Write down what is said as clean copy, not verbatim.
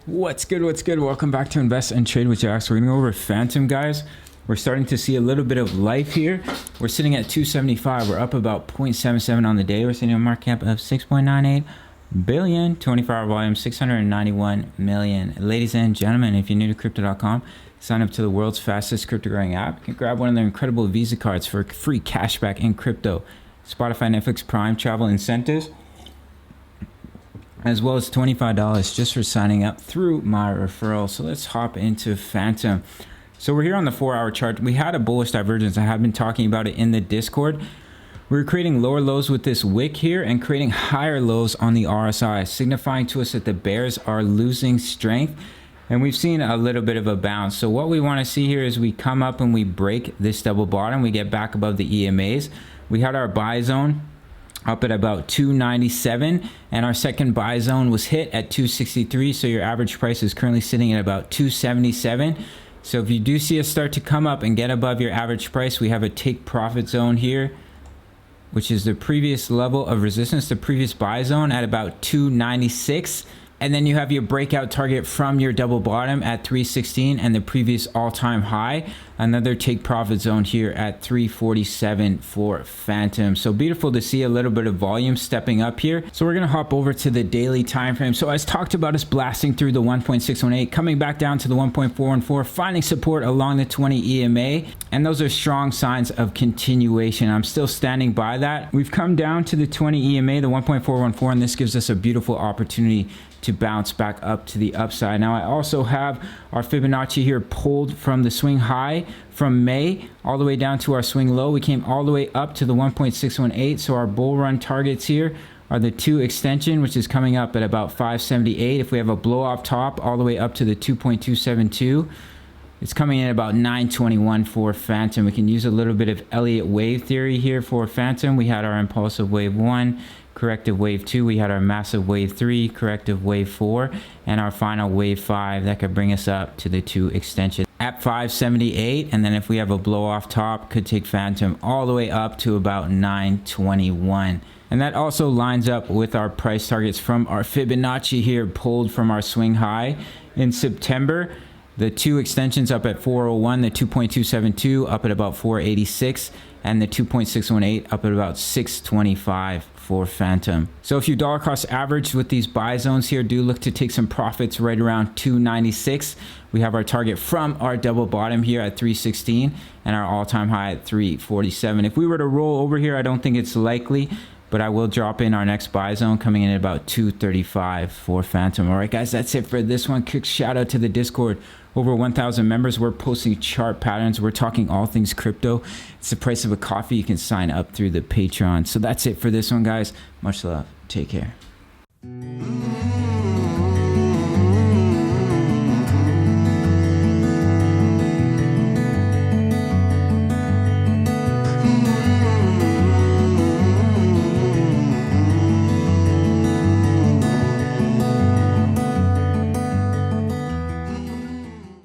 What's good? What's good? Welcome back to Invest and Trade with Jax. We're gonna go over Fantom, guys. We're starting to see a little bit of life here. We're sitting at 275. We're up about 0.77 on the day. We're sitting on a market cap of 6.98 billion, 24-hour volume, 691 million. Ladies and gentlemen, if you're new to crypto.com, sign up to the world's fastest crypto growing app. You can grab one of their incredible Visa cards for free cashback in crypto, Spotify, Netflix, Prime, travel incentives, as well as $25 just for signing up through my referral. So let's hop into Fantom. So we're here on the 4-hour chart. We had a bullish divergence. I have been talking about it in the Discord. We're creating lower lows with this wick here and creating higher lows on the RSI, signifying to us that the bears are losing strength. And we've seen a little bit of a bounce. So what we want to see here is we come up and we break this double bottom. We get back above the EMAs. We had our buy zone up at about 297, and our second buy zone was hit at 263. So your average price is currently sitting at about 277. So if you do see us start to come up and get above your average price, we have a take profit zone here, which is the previous level of resistance, the previous buy zone at about 296. And then you have your breakout target from your double bottom at 316 and the previous all-time high, another take profit zone here at 347 for Fantom. So beautiful to see a little bit of volume stepping up here. So we're going to hop over to the daily time frame. So as talked about, us blasting through the 1.618, coming back down to the 1.414, finding support along the 20 EMA. And those are strong signs of continuation. I'm still standing by that. We've come down to the 20 EMA, the 1.414, and this gives us a beautiful opportunity to bounce back up to the upside. Now I also have our Fibonacci here pulled from the swing high from May all the way down to our swing low. We came all the way up to the 1.618. So our bull run targets here are the 2 extension, which is coming up at about 578. If we have a blow off top all the way up to the 2.272, it's coming in about 921 for Fantom. We can use a little bit of Elliott wave theory here for Fantom. We had our impulsive wave 1, corrective wave 2, we had our massive wave 3, corrective wave 4, and our final wave 5 that could bring us up to the 2 extension at 578. And then if we have a blow off top, could take Fantom all the way up to about 921. And that also lines up with our price targets from our Fibonacci here pulled from our swing high in September. The 2 extensions up at 401, the 2.272 up at about 486, and the 2.618 up at about 625 for Fantom. So if you dollar cost average with these buy zones here, do look to take some profits right around 296. We have our target from our double bottom here at 316 and our all-time high at 347. If we were to roll over here, I don't think it's likely, but I will drop in our next buy zone coming in at about 235 for Fantom. All right, guys, that's it for this one. Quick shout out to the Discord. Over 1,000 members. We're posting chart patterns. We're talking all things crypto. It's the price of a coffee. You can sign up through the Patreon. So that's it for this one, guys. Much love. Take care.